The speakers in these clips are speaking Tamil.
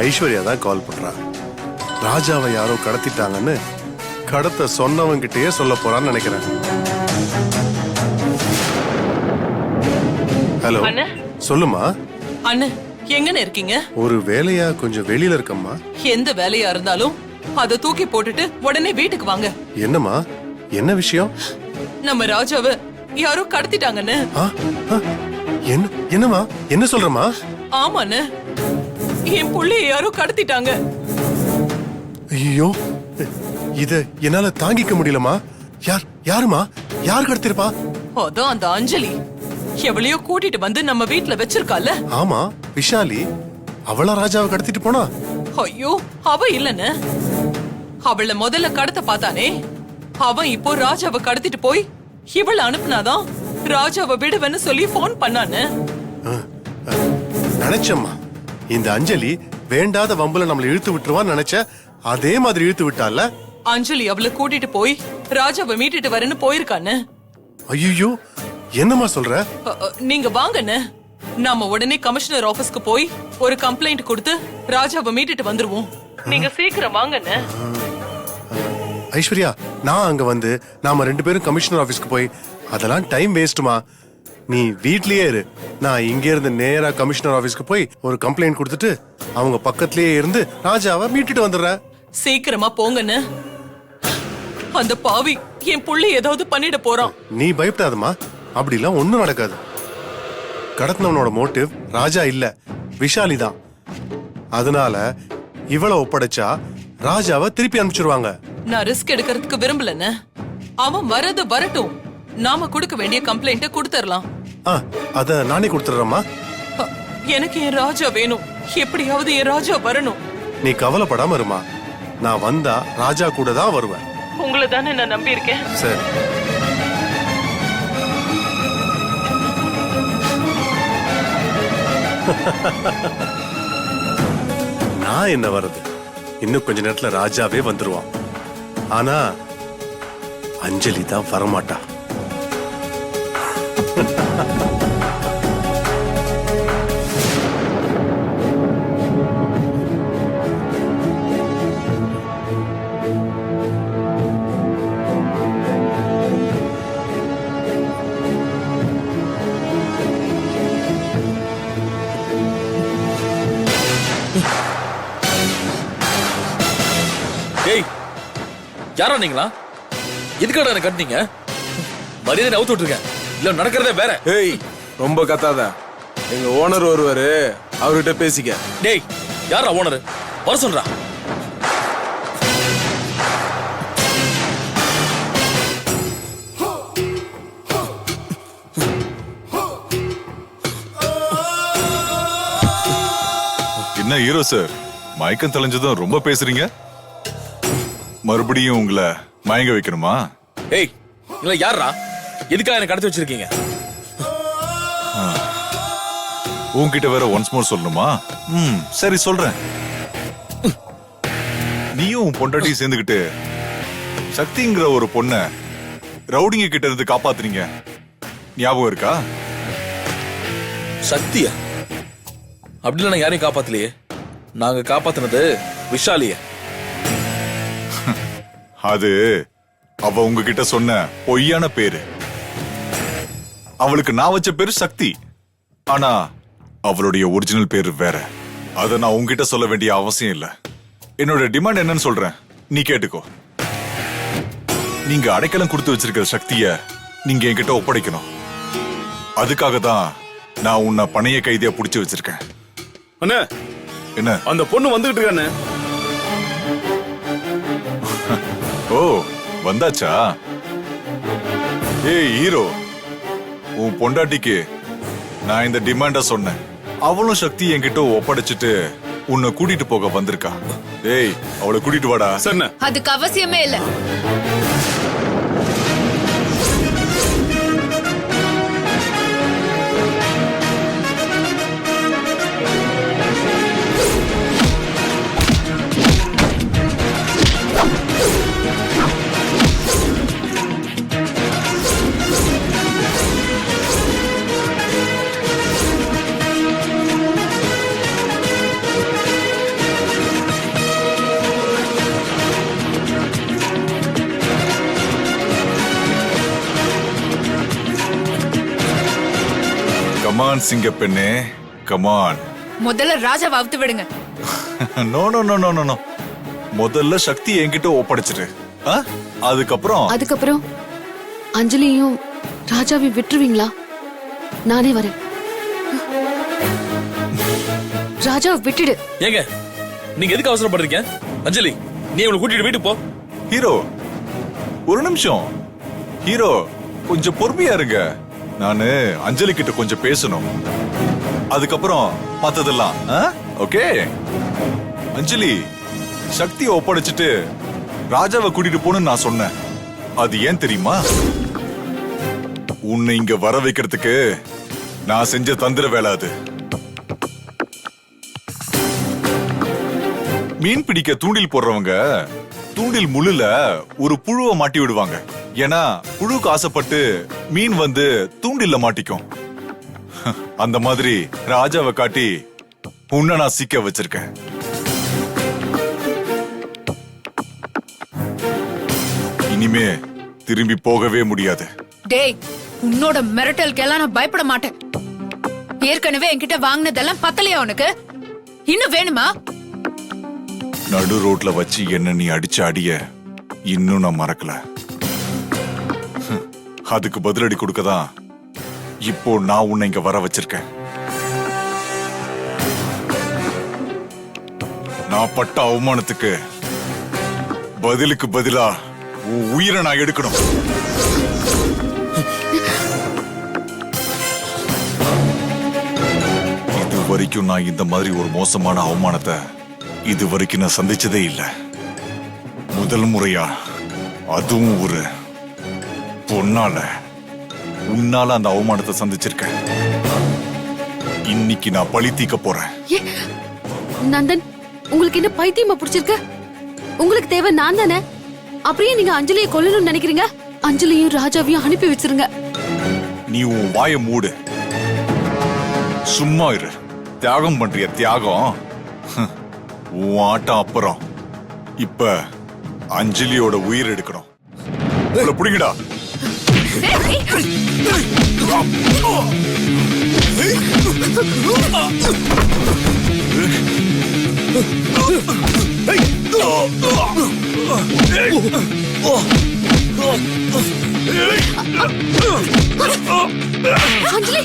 ஐஸ்வர்யா தான் கால் பண்றா. ராஜாவை யாரோ கடத்திட்டாங்கன்னு கடத்த சொன்னவங்கிட்டயே சொல்ல போறான்னு நினைக்கிறேன். ஹலோ, சொல்லுமா. அண்ணே, எங்கன்னு இருக்கீங்க? ஒரு வேலையா கொஞ்சம் வெளியில இருக்கம்மா. எந்த வேலையா இருந்தாலும் அதை தூக்கி போட்டுட்டு உடனே வீட்டுக்கு வாங்க. என்னம்மா, என்ன விஷயம்? நம்ம ராஜாவை யாரோ கடத்திட்டாங்கன்னு. என்னம்மா, என்ன சொல்றமா? ஆமாண்ணே, என் புள்ளைய யாரோ கடத்திட்டாங்க. ஐயோ, இத என்னால தாங்கிக்க முடியலமா. யாருமா? யார் கடத்திருப்பா? அதான் அந்த அஞ்சலி எவளையோ கூட்டிட்டு வந்து நம்ம வீட்டுல வச்சிருக்கால. ஆமா, விஷாலி. அவளா ராஜாவை கடத்திட்டு போனா? ஐயோ, அவ இல்லன்னு. அவளை முதல்ல கடத்த பார்த்தானே, அவன் இப்போ ராஜாவை கடத்திட்டு போய் இவளை அனுப்புனாதான் ராஜாவை விடுவேன்னு சொல்லி போன் பண்ணானு. நினைச்சம்மா, இந்த அஞ்சலி வேண்டாத வம்புல நம்மள இழுத்து விட்டுருவான்னு நினைச்ச. அதே மாதிரி இழுத்து விட்டால. அஞ்சலி அவளை கூட்டிட்டு போய் ராஜாவை மீட்டுட்டு வரேன்னு போயிருக்கான்னு. ஐயோ, என்னம்மா சொல்ற? நீங்க வாங்கன்னு. நாம உடனே கமிஷனர் ஆபீஸ்க்கு போய் ஒரு கம்ப்ளைண்ட் கொடுத்து ராஜாவை மீட்டுட்டு வந்துருவோம். நீங்க சீக்கிரம் வாங்கன்னு. ஐஸ்வர்யா, நான் அங்க வந்து நாம 2 பேரும் கமிஷனர் ஆபீஸ்க்கு போய் அதெல்லாம் டைம் வேஸ்ட்மா. நீ வீட்லயே இரு. நான் இங்க இருந்து நேரா கமிஷனர் ஆபீஸ்க்கு போய் ஒரு கம்ப்ளைண்ட் கொடுத்துட்டு அவங்க பக்கத்திலேயே இருந்து ராஜாவை மீட்டுட்டு வந்துடுறேன். சீக்கிரமா போங்கன்னு. அந்த பாவி என் புள்ளை ஏதாவது பண்ணிட போறான். நீ பயப்படாதமா, அப்படிலாம் ஒண்ணும் நடக்காது. கடத்தினவனோட மோட்டிவ் ராஜா இல்ல, விஷாலி தான். அதனால இவளை ஒப்படைச்சா ராஜாவை திருப்பி அனுப்பிச்சிருவாங்க. நான் ரிஸ்க் எடுக்கிறதுக்கு விரும்பலன்னு. அவன் வரது வரட்டும், நாம கொடுக்க வேண்டிய கம்ப்ளைண்ட கொடுத்துடலாம். அத நானே கொடுத்துறேம்மா. எனக்கு என் ராஜா வேணும். எப்படியாவது என் ராஜா வரணும். நீ கவலைப்படாம இருமா. நான் வந்தா ராஜா கூட தான் வருவேன். உங்களை தானே நான் நம்பி இருக்கேன். சரி. நான் என்ன வருது? இன்னும் கொஞ்ச நேரத்துல ராஜாவே வந்துருவான். ஆனா அஞ்சலி தான் வரமாட்டா. ஏய், யாரா நீங்களா? எதுக்காக என்ன கட்டினீங்க? மரியாதை அவுத்து விட்டுருக்கேன், இல்ல நடக்கிறதே வேற. ஏய், ரொம்ப கத்தாத. எங்க ஓனர் ஒருவரு, அவர்கிட்ட பேசிக்க. டேய், யாரா ஓனர்? வர சொல்றா. என்ன ஹீரோ சார், மயக்கம் தெளிஞ்சதும் ரொம்ப பேசுறீங்க. மறுபடியும் உங்களை மயங்க வைக்கணுமா? ஏய், இல்ல யாரா? எதுக்காக என்ன கடத்தி வச்சிருக்கீங்க? உன்கிட்ட வேற ஒன்ஸ் மோர் சொல்லணுமா? சரி சொல்றேன். நீயும் உன் பொண்டாட்டியும் சேர்ந்துகிட்டு சக்திங்கிற ஒரு பொண்ண ரவுடிங்க கிட்ட இருந்து காப்பாத்துறீங்க, ஞாபகம் இருக்கா? சக்தியா? அப்படிலாம் நான் யாரையும் காப்பாத்தலையே. நாங்க காப்பாத்தினது விஷாலிய. அது அவ உங்ககிட்ட சொன்ன பொய்யான பேரு. அவளுக்கு நான் வச்ச பேரு சக்தி, ஆனா அவளுடைய ஒரிஜினல் பேரு வேற. அத நான் உங்ககிட்ட சொல்ல வேண்டிய அவசியம் இல்ல. என்னோட டிமாண்ட் என்னன்னு சொல்றேன், நீ கேட்டுக்கோ. நீங்க அடைக்கலம் கொடுத்து வச்சிருக்கிற சக்திய நீங்க என்கிட்ட ஒப்படைக்கணும். அதுக்காக தான் நான் உன்னை பணைய கைதியா புடிச்சு வச்சிருக்கேன். அண்ணே, என்ன? அந்த பொண்ணு வந்துகிட்டு இருக்கானே. ஓ, வந்தாச்சா? ஏய் ஹீரோ, உன் பொண்டாட்டிக்கு நான் இந்த டிமாண்ட சொன்னேன். அவளும் சக்தி என்கிட்ட ஒப்படைச்சிட்டு உன்னை கூட்டிட்டு போக வந்திருக்கா. ஏய், அவளை கூட்டிட்டு வாடா. சொன்ன அதுக்கு அவசியமே இல்ல. கமான் சிங்க பெண்ணே கமான். முதல்ல ராஜாவை அவுத்து விடுங்க. No no no no no no. முதல்ல சக்தி என்கிட்ட ஒப்படைச்சிட்டு அதுக்கப்புறம் அஞ்சலியும் ராஜாவையும் விட்டுருவீங்களா? நானே வரேன். ராஜாவை விட்டுடு. ஏங்க நீங்க எதுக்கு அவசரப்படுறீங்க? அஞ்சலி, நீ இவளை கூட்டிட்டு வீட்டுக்கு போ. ஹீரோ ஒரு நிமிஷம். ஹீரோ கொஞ்சம் பொறுமையா இருங்க. நானு அஞ்சலி கிட்ட கொஞ்சம் பேசணும். அதுக்கப்புறம் மத்ததெல்லாம் ஓகே. அஞ்சலி, சக்தியை ஒப்படைச்சிட்டு ராஜாவை கூட்டிட்டு போன்னு நான் சொன்னேன். அது ஏன் தெரியுமா? உன்னை இங்க வர வைக்கிறதுக்கு நான் செஞ்ச தந்திர வேலை அது. மீன் பிடிக்க தூண்டில் போடுறவங்க தூண்டில் முள்ளுல ஒரு புழுவை மாட்டி விடுவாங்க. ஏன்னா புழுக்கு ஆசைப்பட்டு மீன் வந்து தூண்டில்ல மாட்டிக்கும். அந்த மாதிரி ராஜாவை காட்டி உன்னை நான் சிக்க வச்சிருக்கேன். இனிமே திரும்பி போகவே முடியாது. டேய், உன்னோட மிரட்டலுக்கெல்லாம் நான் பயப்பட மாட்டேன். ஏற்கனவே என்கிட்ட வாங்கினதெல்லாம் பத்தலையா உனக்கு? இன்னும் வேணுமா? நடு ரோட்ல வச்சு என்ன நீ அடிச்ச அடிய இன்னும் நான் மறக்கல. அதுக்கு பதிலடி கொடுக்கதான் இப்போ நான் உன்னை இங்க வர வச்சிருக்கேன். நான் பட்ட அவமானத்துக்கு பதிலுக்கு பதிலா உன் உயிரை நான் எடுக்கணும். இது வரைக்கும் நான் இந்த மாதிரி ஒரு மோசமான அவமானத்தை இது வரைக்கும் நான் சந்திச்சதே இல்லை. முதல் முறையா, அதுவும் ஒரு பொண்ணால, உன்னால அந்த அவமானத்தை சந்திச்சிருக்கேன். இன்னைக்கு நான் பழி தீர்க்க போறேன். நந்தன், உங்களுக்கு என்ன பைத்தியமா பிடிச்சிருக்கு? உங்களுக்கு தேவை நான் தானே. அப்படியே நீங்க அஞ்சலியை கொல்லணும்னு நினைக்கிறீங்க? அஞ்சலியும் ராஜாவையும் அனுப்பி வச்சிருங்க. நீ உன் வாயை மூடு. சும்மா இரு. தியாகம் பண்றிய தியாகம் உன் ஆட்டம் அப்புறம். இப்ப அஞ்சலியோட உயிர் எடுக்கணும். புடிங்கடா. அஞ்சலி,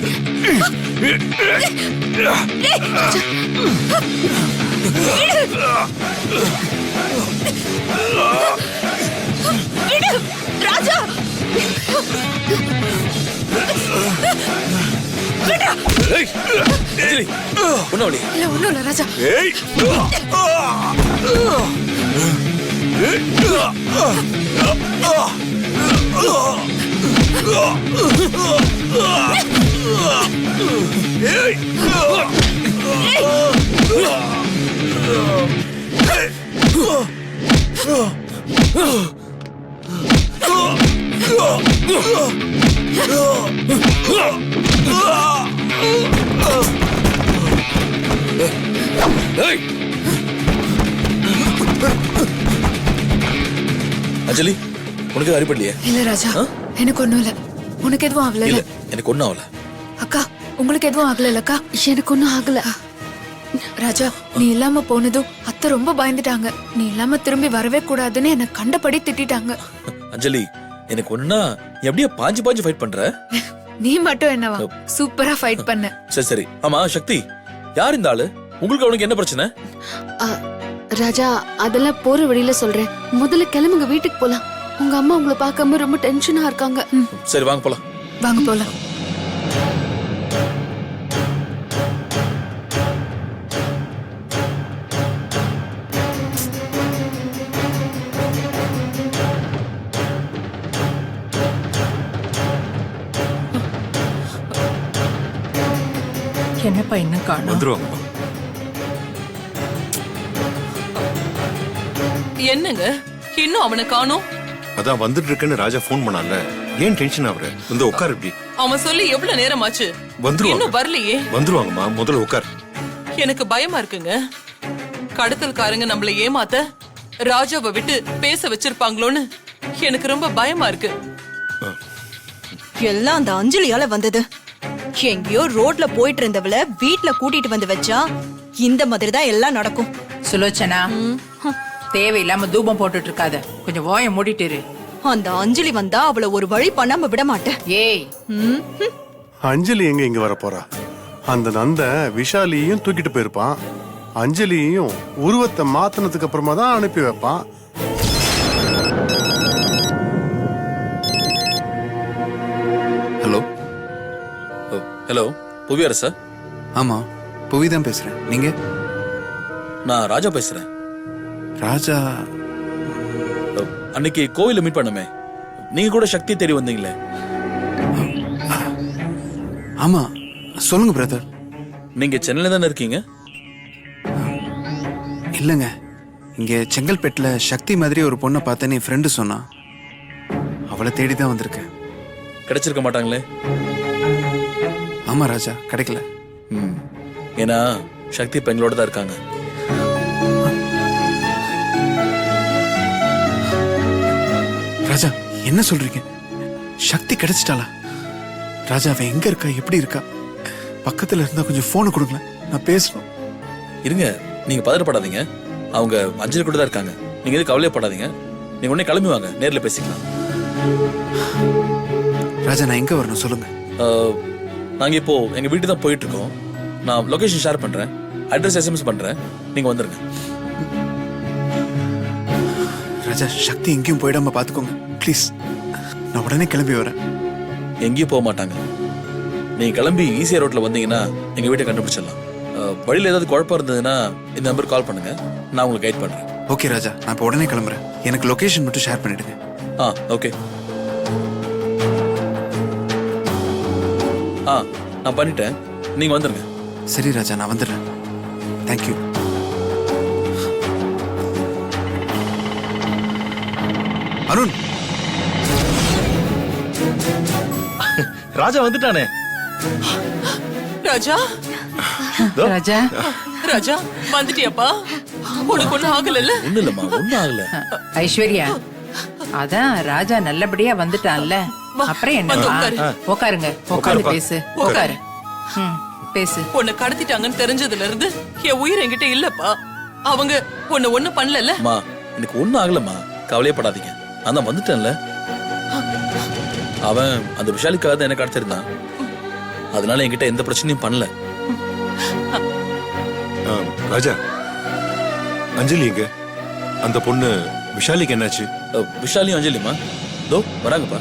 ராஜா, அஞ்சலி, ஒண்ணும் இல்ல ஒண்ணும் இல்ல ராஜா. அஞ்சலி, உனக்கு அடிபடலையே? இல்ல ராஜா, எனக்கு ஒண்ணும் இல்ல. உனக்கு எதுவும் ஆகல? இல்ல, எனக்கு ஒண்ணும் ஆகல. அக்கா, உங்களுக்கு எதுவும் ஆகல? அக்கா, எனக்கு ஒண்ணும் ஆகல. ராஜா, நீ இல்லாம போனதும் அத்தை ரொம்ப பயந்துட்டாங்க. நீ இல்லாம திரும்பி வரவே கூடாதுன்னு என்ன கண்டபடி திட்டாங்க. அஞ்சலி, எனக்கு ஒண்ணுனா எப்படியா பாஞ்சு பாஞ்சு ஃபைட் பண்ற? நீ மட்டும் என்னவா சூப்பரா ஃபைட் பண்ண. சரி சரி. ஆமா சக்தி, யார் இந்த ஆளு? உங்களுக்கு அவனுக்கு என்ன பிரச்சனை? ராஜா, அதெல்லாம் போற வழியில சொல்றேன். முதல்ல கிளம்புங்க, வீட்டுக்கு போலாம். உங்க அம்மா உங்களை பார்க்காம ரொம்ப டென்ஷனா இருக்காங்க. சரி வாங்க போலாம். வாங்க போலாம். என்னப்பா இன்னும் காணோம்? வந்துருவாங்க. என்னங்க இன்னும் அவனை காணோம்? அதான் வந்துட்டு இருக்கேன்னு ராஜா போன் பண்ணான்ல. ஏன் டென்ஷன் ஆகுற? வந்து உட்கார். இப்படி அவன் சொல்லி எவ்வளவு நேரம் ஆச்சு? வந்துருவாங்க. இன்னும் வரலையே. வந்துருவாங்கம்மா, முதல்ல உட்கார். எனக்கு பயமா இருக்குங்க. கடத்தல்காரங்க நம்மள ஏமாத்த ராஜாவை விட்டு பேச வச்சிருப்பாங்களோன்னு எனக்கு ரொம்ப பயமா இருக்கு. எல்லாம் அந்த அஞ்சலியால வந்தது. எங்கேயோ ரோட்ல போயிட்டு இருந்தவள வீட்ல கூட்டிட்டு வந்து வச்சா இந்த மாதிரி தான் எல்லாம் நடக்கும். சுலோச்சனா தேவையில்லாம தூபம் போட்டுட்டு இருக்காத, கொஞ்சம் வாயை மூடிட்டு இரு. அந்த அஞ்சலி வந்தா அவளை ஒரு வழி பண்ணாம விட மாட்டேன். ஏய் அஞ்சலி எங்க இங்க வர போறா? அந்த நந்த விஷாலியையும் தூக்கிட்டு போயிருப்பான், அஞ்சலியையும் உருவத்தை மாத்தினதுக்கு அப்புறமா தான் அனுப்பி வைப்பான். ஹலோ. ஹலோ, புவியார் சார்? ஆமா, புவி தான் பேசுறேன். நீங்க? நான் ராஜா பேசுறேன். ராஜா? அன்னைக்கு கோவில மீட் பண்ணமே, நீங்க கூட சக்தி தேடி வந்தீங்களே. ஆமா, சொல்லுங்க பிரதர். நீங்க சென்னையில தானே இருக்கீங்க? இல்லங்க, இங்க செங்கல்பேட்டில் சக்தி மாதிரி ஒரு பொண்ணை பார்த்தேன்னு என் ஃப்ரெண்டு சொன்னான். அவளை தேடி தான் வந்திருக்கேன். கிடைச்சிருக்க மாட்டாங்களே? ஆமா ராஜா, கிடைக்கல. ஏன்னா சக்தி இப்ப எங்களோட தான் இருக்காங்க. ராஜா, என்ன சொல்றீங்க? சக்தி கிடைச்சிட்டாளா? ராஜா, அவ எங்க இருக்கா, எப்படி இருக்கா? பக்கத்துல இருந்தா கொஞ்சம் போனை கொடுங்களேன், நான் பேசணும். இருங்க, நீங்க பதறப்படாதீங்க. அவங்க அஞ்சலி கூட தான் இருக்காங்க. நீங்க எதுவும் கவலையப்படாதீங்க. நீங்க உடனே கிளம்பி வாங்க, நேர்ல பேசிக்கலாம். ராஜா, நான் எங்க வரணும் சொல்லுங்க. நாங்க இப்போ எங்க வீட்டு தான் போயிட்டு இருக்கோம். நான் லொகேஷன் ஷேர் பண்றேன், அட்ரஸ் எஸ்எம்எஸ் பண்றேன், நீங்க வந்துருங்க. ராஜா, சக்தி எங்கேயும் போயிடாம பாத்துக்கோங்க ப்ளீஸ். நான் உடனே கிளம்பி வரேன். எங்கேயும் போக மாட்டாங்க. நீங்க கிளம்பி ஈஸியா ரோட்ல வந்தீங்கன்னா எங்க வீட்டை கண்டுபிடிச்சிடலாம். வழியில ஏதாவது குழப்பம் இருந்ததுன்னா இந்த நம்பர் கால் பண்ணுங்க, நான் உங்களுக்கு கைட் பண்றேன். ஓகே ராஜா, நான் இப்போ உடனே கிளம்புறேன். எனக்கு லொகேஷன் மட்டும் ஷேர் பண்ணிடுங்க. ஓகே. நான் பண்ணிட்டேன், நீங்க வந்துருங்க. சரி ராஜா, நான் வந்துடுறேன். தேங்க்யூ. அருண், ராஜா வந்துட்டானே. ராஜா, ராஜா, ராஜா வந்துட்டியாப்பா? உனக்கு ஒண்ணும் ஆகல? ஒண்ணு இல்லம்மா, ஒண்ணும் ஆகல. ஐஸ்வர்யா, அதான் ராஜா நல்லபடியா வந்துட்டான்ல, அப்புறம் என்ன? உட்காருங்க, உட்காரு பேசு. உட்காரு, பேசு. உன்னை கடத்திட்டாங்கன்னு தெரிஞ்சதுல இருந்து என் உயிர் என்கிட்ட இல்லப்பா. அவங்க உன்னை ஒண்ணு பண்ணல. எனக்கு ஒண்ணும் ஆகலம்மா, கவலையப்படாதீங்க. நான் தான் வந்துட்டேன்ல. அவன் அந்த விஷாலிக்காக தான் என்ன கடத்திருந்தான். அதனால என்கிட்ட எந்த பிரச்சனையும் பண்ணல. ராஜா, அஞ்சலி எங்க? அந்த பொண்ணு விஷாலிக்கு என்னாச்சு? விஷாலியும் அஞ்சலிமா தோ வராங்கப்பா.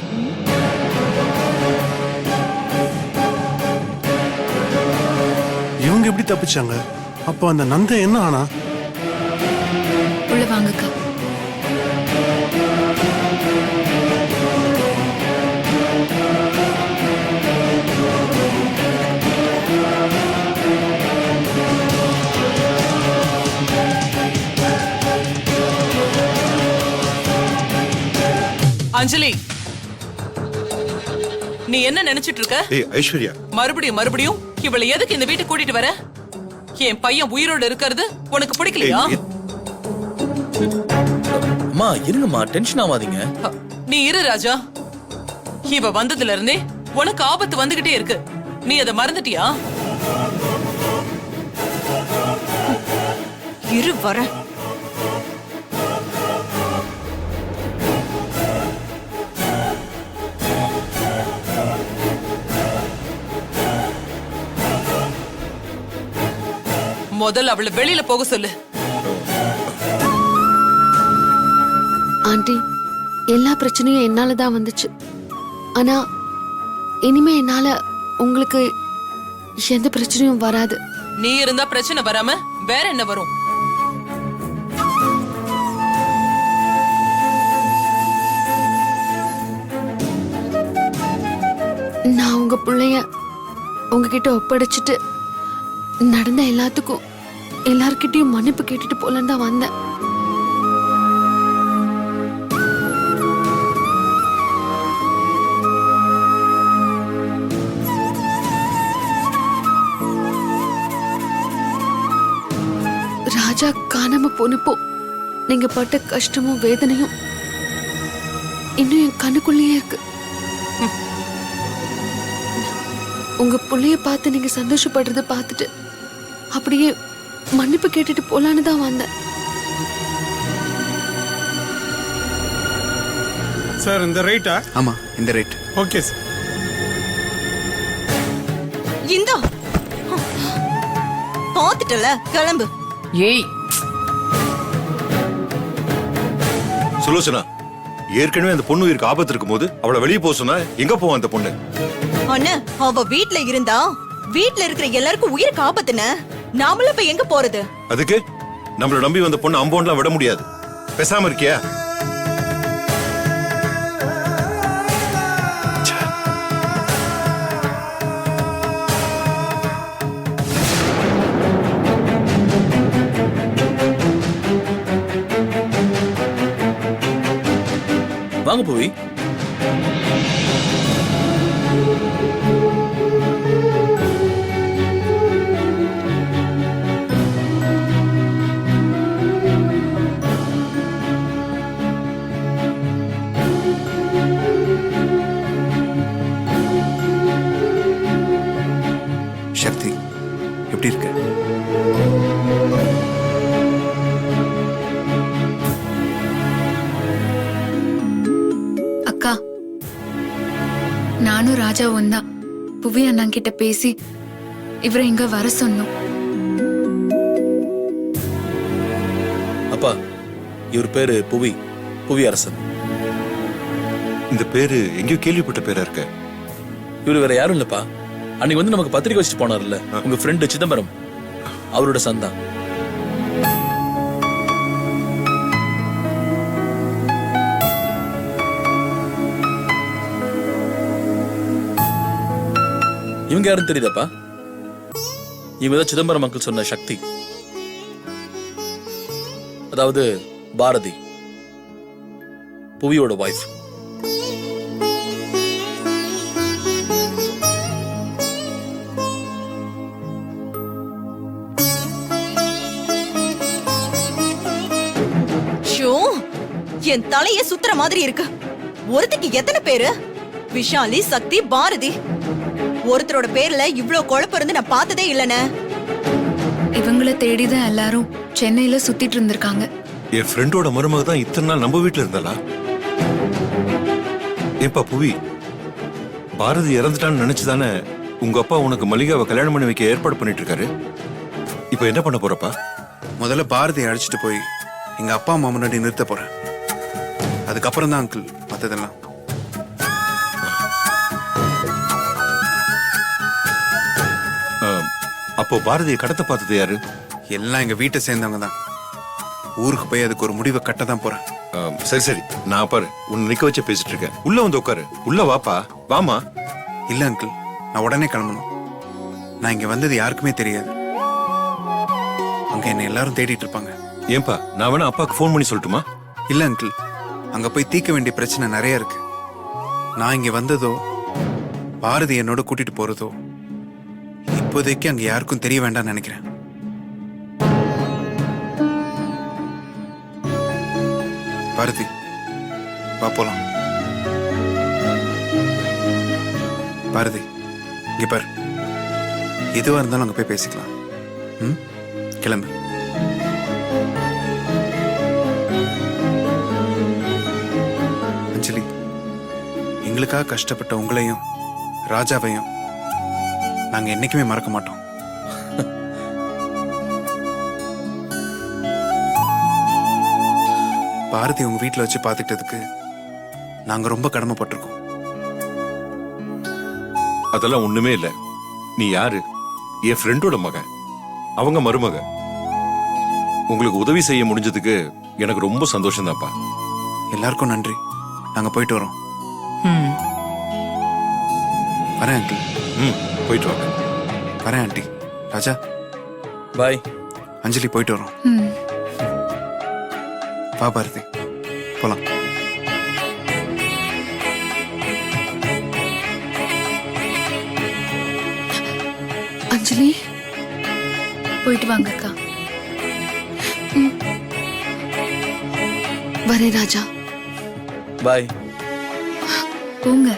இவங்க எப்படி தப்பிச்சாங்க? அப்போ அந்த நந்த என்ன ஆனா? உள்ள வாங்கக்கா. அஞ்சலி, நீ என்ன நினைச்சிட்டு இருக்க? ஏய் ஐஸ்வர்யா, மறுபடியும் இவளை எதுக்கு இந்த வீட்டுக்கு கூட்டிட்டு வர? என் பையன் உயிரோட இருக்கிறது உனக்கு பிடிக்கலையா? அம்மா இருங்கம்மா, டென்ஷன் ஆகாதீங்க. நீ இரு ராஜா. இவ வந்ததுல இருந்தே உனக்கு ஆபத்து வந்துகிட்டே இருக்கு. நீ அதை மறந்துட்டியா? இரு வர. முதல்ல அவளை வெளியில போக சொல்லு. ஆண்டி, எல்லா பிரச்சனையும் என்னாலதான் வந்துச்சு. ஆனா இனிமே என்னால உங்களுக்கு எந்த பிரச்சனையும் வராது. நீ இருந்தா பிரச்சனை வராம வேற என்ன வரும்? நான் உங்க பிள்ளைய உங்ககிட்ட ஒப்படைச்சிட்டு நடந்த எல்லாத்துக்கும் எல்லார்கிட்டயும் மன்னிப்பு கேட்டுட்டு போலன்னு தான் வந்தேன். ராஜா காணாம போனப்போ நீங்க பட்ட கஷ்டமும் வேதனையும் இன்னும் என் கண்ணுக்குள்ளேயே இருக்கு. உங்க புள்ளைய பார்த்து நீங்க சந்தோஷப்படுறத பார்த்துட்டு அப்படியே மன்னிப்பு கேட்டுட்டு போலான்னு தான் வந்தேன். சார் இந்த ரைட்டா? ஆமா இந்த ரைட். Okay sir. இந்த பாத்துட்டல கிளம்பு. ஏய் சுலோசனா, ஏற்கனவே அந்த பொண்ணு உயிருக்கு ஆபத்து இருக்கும் போது அவளை வெளியே போக சொன்னா எங்க போவான் அந்த பொண்ணு? அண்ணா அவ வீட்ல இருந்தா வீட்ல இருக்கிற எல்லாருக்கும் உயிருக்கு ஆபத்துன. நாமளும் இப்ப எங்க போறது? அதுக்கு நம்மள நம்பி வந்த பொண்ணு அம்போன்லாம் விட முடியாது. பேசாம இருக்கியா? வாங்க புவி. சக்தி எப்படி இருக்க? அக்கா நானும் ராஜாவும் தான் புவி அண்ணா கிட்ட பேசி இவரை இங்க வர சொன்னோம். அப்பா இவர் பேரு புவி, புவி அரசன். இந்த பேரு எங்கேயோ கேள்விப்பட்ட பேரா இருக்க. இவரு வேற யாரும் இல்லப்பா, அன்னைக்கு வந்து நமக்கு பத்திரிக்கை வச்சுட்டு போனார்ல உங்க ஃப்ரெண்டு சிதம்பரம், அவரோட சந்தா. இவங்க யாரும் தெரியுதாப்பா? இவங்க தான் சிதம்பரம் அங்கிள் சொன்ன சக்தி, அதாவது பாரதி, புவியோட வைஃப். என் தலைய சுத்துற மாதிரி இருக்கு. ஒருத்திக்கு எத்தனை பேரு? விஷாலி, சக்தி, பாரதி. ஒருத்தரோட பேர்ல இவ்ளோ குழப்பம் இருந்து நான் பார்த்ததே இல்லனே. இவங்கள தேடிதான் எல்லாரும் சென்னையில சுத்திட்டு இருந்திருக்காங்க. என் ஃப்ரெண்டோட மருமக தான் இத்தனை நாள் நம்ம வீட்டுல இருந்தாளா? ஏப்பா புவி, பாரதி இறந்துட்டான்னு நினைச்சுதானே உங்க அப்பா உனக்கு மல்லிகாவை கல்யாணம் பண்ணி வைக்க ஏற்பாடு பண்ணிட்டு இருக்காரு. இப்ப என்ன பண்ண போறப்பா? முதல்ல பாரதியை அழைச்சிட்டு போய் எங்க அப்பா அம்மா முன்னாடி நிறுத்த போறேன். அதுக்கப்புறம் தான் அங்கிள் மத்ததெல்லாம். அப்போ பாரதியை கடத்த பார்த்தது யாரு? எல்லாம் எங்க வீட்டை சேர்ந்தவங்க தான். ஊருக்கு போய் அதுக்கு ஒரு முடிவை கட்ட தான் போறேன். சரி சரி, நான் பாரு உன்னை நிக்க வச்சு பேசிட்டு இருக்கேன். உள்ள வந்து உட்காரு. உள்ள வாப்பா. வாமா. இல்ல அங்கிள், நான் உடனே கிளம்பணும். நான் இங்க வந்தது யாருக்குமே தெரியாது. அங்க என்ன எல்லாரும் தேடிட்டு இருப்பாங்க. ஏன்பா, நான் வேணா அப்பாவுக்கு ஃபோன் பண்ணி சொல்லட்டுமா? இல்ல அங்கிள், அங்க போய் தீர்க்க வேண்டிய பிரச்சனை நிறைய இருக்கு. நான் இங்க வந்ததோ பாரதி என்னோட கூட்டிட்டு போறதோ இப்போதைக்கு அங்க யாருக்கும் தெரிய வேண்டாம்னு நினைக்கிறேன். பாரதி வா போலாம். பாரதி இங்க பாரு, எதுவா இருந்தாலும் அங்க போய் பேசிக்கலாம். ம், கிளம்பு. அஞ்சலி, எங்களுக்காக கஷ்டப்பட்ட உங்களையும் ராஜாவையும் நாங்க என்னைக்குமே மறக்க மாட்டோம். பாரதி உங்க வீட்டுல வச்சு பாத்துக்கிட்டதுக்கு நாங்க ரொம்ப கடமைப்பட்டிருக்கோம். அதெல்லாம் ஒண்ணுமே இல்ல. நீ யாரு? என் ஃப்ரெண்டோட மகன், அவங்க மருமக. உங்களுக்கு உதவி செய்ய முடிஞ்சதுக்கு எனக்கு ரொம்ப சந்தோஷம் தான்ப்பா. எல்லாருக்கும் நன்றி. நாங்க போயிட்டு வரோம். வரேன் ஆண்டி. போயிட்டு வாங்க. வரேன் ஆண்டி. ராஜா பாய். அஞ்சலி போயிட்டு வரோம். வா பாரதி போலாம். அஞ்சலி போயிட்டு வாங்க அக்கா. வரேன் ராஜா. பாய். போங்க.